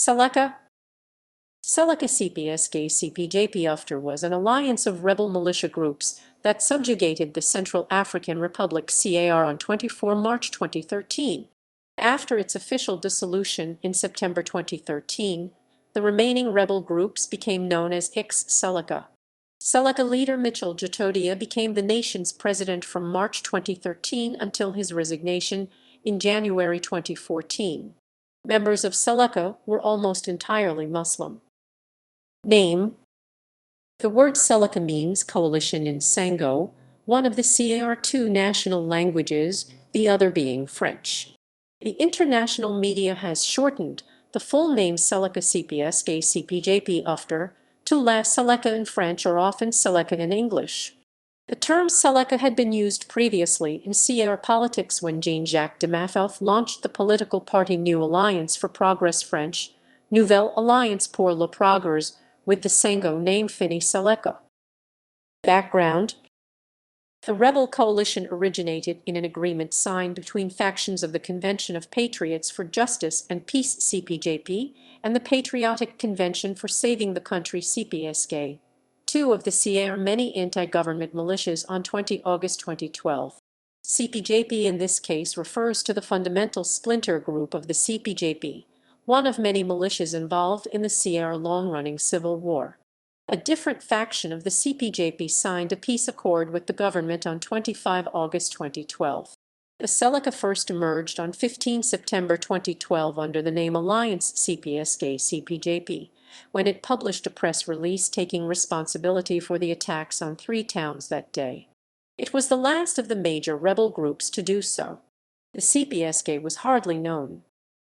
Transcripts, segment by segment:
Séléka CPSK-CPJP-UFDR was an alliance of rebel militia groups that subjugated the Central African Republic CAR on 24 March 2013. After its official dissolution in September 2013, the remaining rebel groups became known as Ex-Séléka. Séléka leader Michel Djotodia became the nation's president from March 2013 until his resignation in January 2014. Members of Séléka were almost entirely Muslim. Name: the word Séléka means coalition in Sango, one of the CAR2 national languages, the other being French. The international media has shortened the full name Séléka CPSK-CPJP-UFDR to La Séléka in French or often Séléka in English. The term Séléka had been used previously in CAR politics when Jean-Jacques de Maffauth launched the political party New Alliance for Progress French, Nouvelle Alliance pour le Progrès, with the Sango name Fini Séléka. Background: the rebel coalition originated in an agreement signed between factions of the Convention of Patriots for Justice and Peace CPJP and the Patriotic Convention for Saving the Country CPSK, two of the CAR many anti-government militias on 20 August 2012. CPJP in this case refers to the fundamental splinter group of the CPJP, one of many militias involved in the CAR long-running civil war. A different faction of the CPJP signed a peace accord with the government on 25 August 2012. The Séléka first emerged on 15 September 2012 under the name Alliance CPSK-CPJP, when it published a press release taking responsibility for the attacks on 3 towns that day. It was the last of the major rebel groups to do so. The CPSK was hardly known.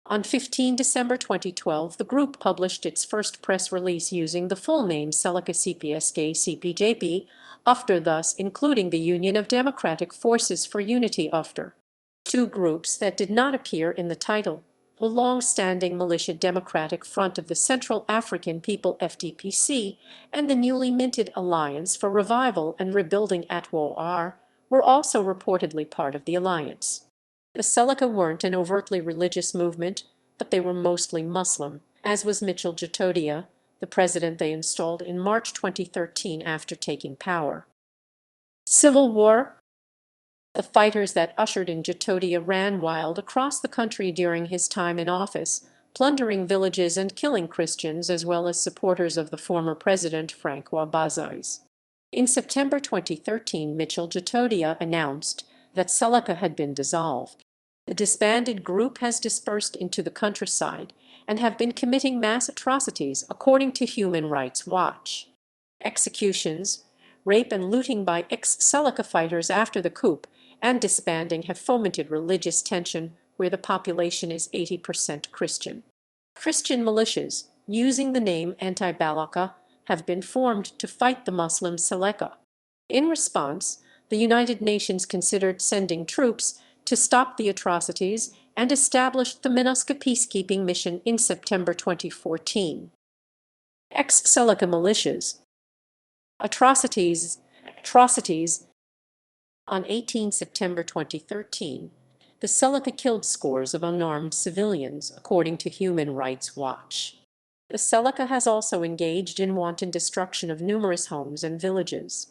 On 15 December 2012, the group published its first press release using the full name Séléka CPSK-CPJP-UFDR, thus including the Union of Democratic Forces for Unity UFDR. 2 groups that did not appear in the title: the long-standing Militia Democratic Front of the Central African People FDPC and the newly minted Alliance for Revival and Rebuilding ATWOR, were also reportedly part of the alliance. The Séléka weren't an overtly religious movement, but they were mostly Muslim, as was Michel Djotodia, the president they installed in March 2013 after taking power. Civil war: the fighters that ushered in Djotodia ran wild across the country during his time in office, plundering villages and killing Christians as well as supporters of the former president Francois Bozize. In September 2013, Michel Djotodia announced that Séléka had been dissolved. The disbanded group has dispersed into the countryside and have been committing mass atrocities, according to Human Rights Watch. Executions, rape and looting by ex-Séléka fighters after the coup and disbanding have fomented religious tension where the population is 80% Christian. Christian militias, using the name Anti-Balaka, have been formed to fight the Muslim Séléka. In response, the United Nations considered sending troops to stop the atrocities and established the MINUSCA peacekeeping mission in September 2014. Ex-Séléka militias. Atrocities. On 18 September 2013, the Séléka killed scores of unarmed civilians, according to Human Rights Watch. The Séléka has also engaged in wanton destruction of numerous homes and villages.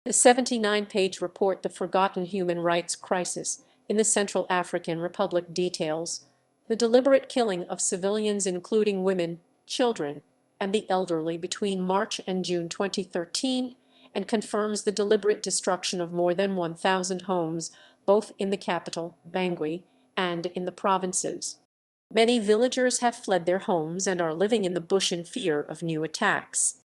The 79-page report, The Forgotten Human Rights Crisis in the Central African Republic, details the deliberate killing of civilians including women, children, and the elderly between March and June 2013 and confirms the deliberate destruction of more than 1,000 homes, both in the capital, Bangui, and in the provinces. Many villagers have fled their homes and are living in the bush in fear of new attacks.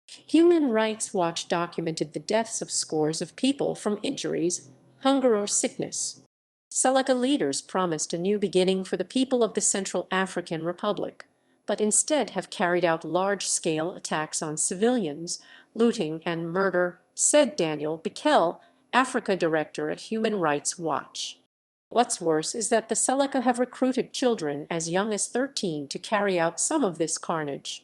Human Rights Watch documented the deaths of scores of people from injuries, hunger, or sickness. Séléka leaders promised a new beginning for the people of the Central African Republic, but instead have carried out large-scale attacks on civilians, looting and murder, said Daniel Bikel, Africa director at Human Rights Watch. What's worse is that the Séléka have recruited children as young as 13 to carry out some of this carnage.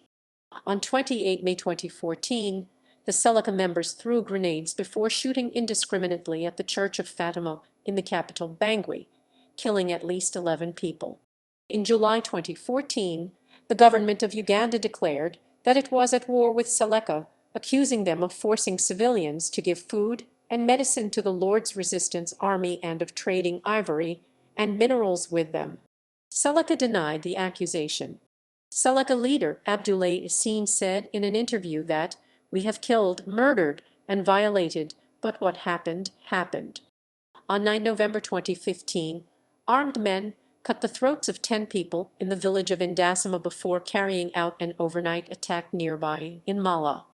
On 28 May 2014, the Séléka members threw grenades before shooting indiscriminately at the Church of Fatima in the capital Bangui, killing at least 11 people. In July 2014, The government of Uganda declared that it was at war with Séléka, accusing them of forcing civilians to give food and medicine to the Lord's Resistance Army and of trading ivory and minerals with them. Séléka denied the accusation. Séléka leader Abdoulaye Issine said in an interview that, "We have killed, murdered, and violated, but what happened, happened." On 9 November 2015, armed men cut the throats of 10 people in the village of Indasima before carrying out an overnight attack nearby in Mala.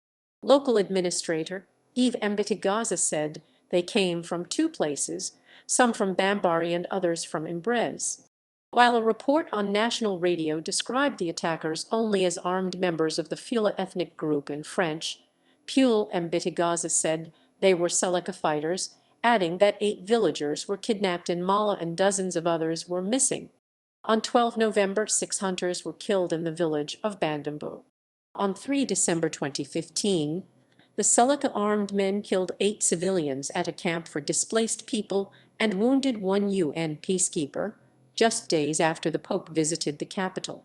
Local administrator Yves Mbitigaza said they came from 2 places, some from Bambari and others from Imbrez. While a report on national radio described the attackers only as armed members of the Fula ethnic group in French, Pule Mbitigaza said they were Séléka fighters, adding that 8 villagers were kidnapped in Mala and dozens of others were missing. On 12 November, 6 hunters were killed in the village of Bandambu. On 3 December 2015, the Séléka armed men killed 8 civilians at a camp for displaced people and wounded 1 UN peacekeeper, just days after the Pope visited the capital.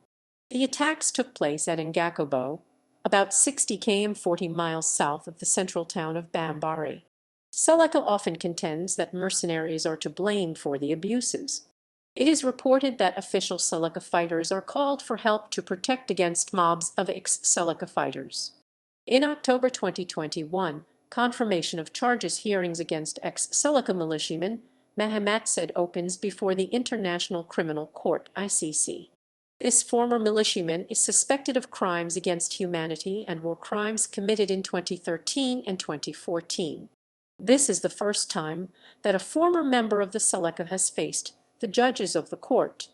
The attacks took place at Ngakobo, about 60 km 40 miles south of the central town of Bambari. Séléka often contends that mercenaries are to blame for the abuses. It is reported that official Séléka fighters are called for help to protect against mobs of ex-Séléka fighters. In October 2021, confirmation of charges hearings against ex-Séléka militiaman Mahamat said opens before the International Criminal Court (ICC). This former militiaman is suspected of crimes against humanity and war crimes committed in 2013 and 2014. This is the first time that a former member of the Séléka has faced the judges of the court.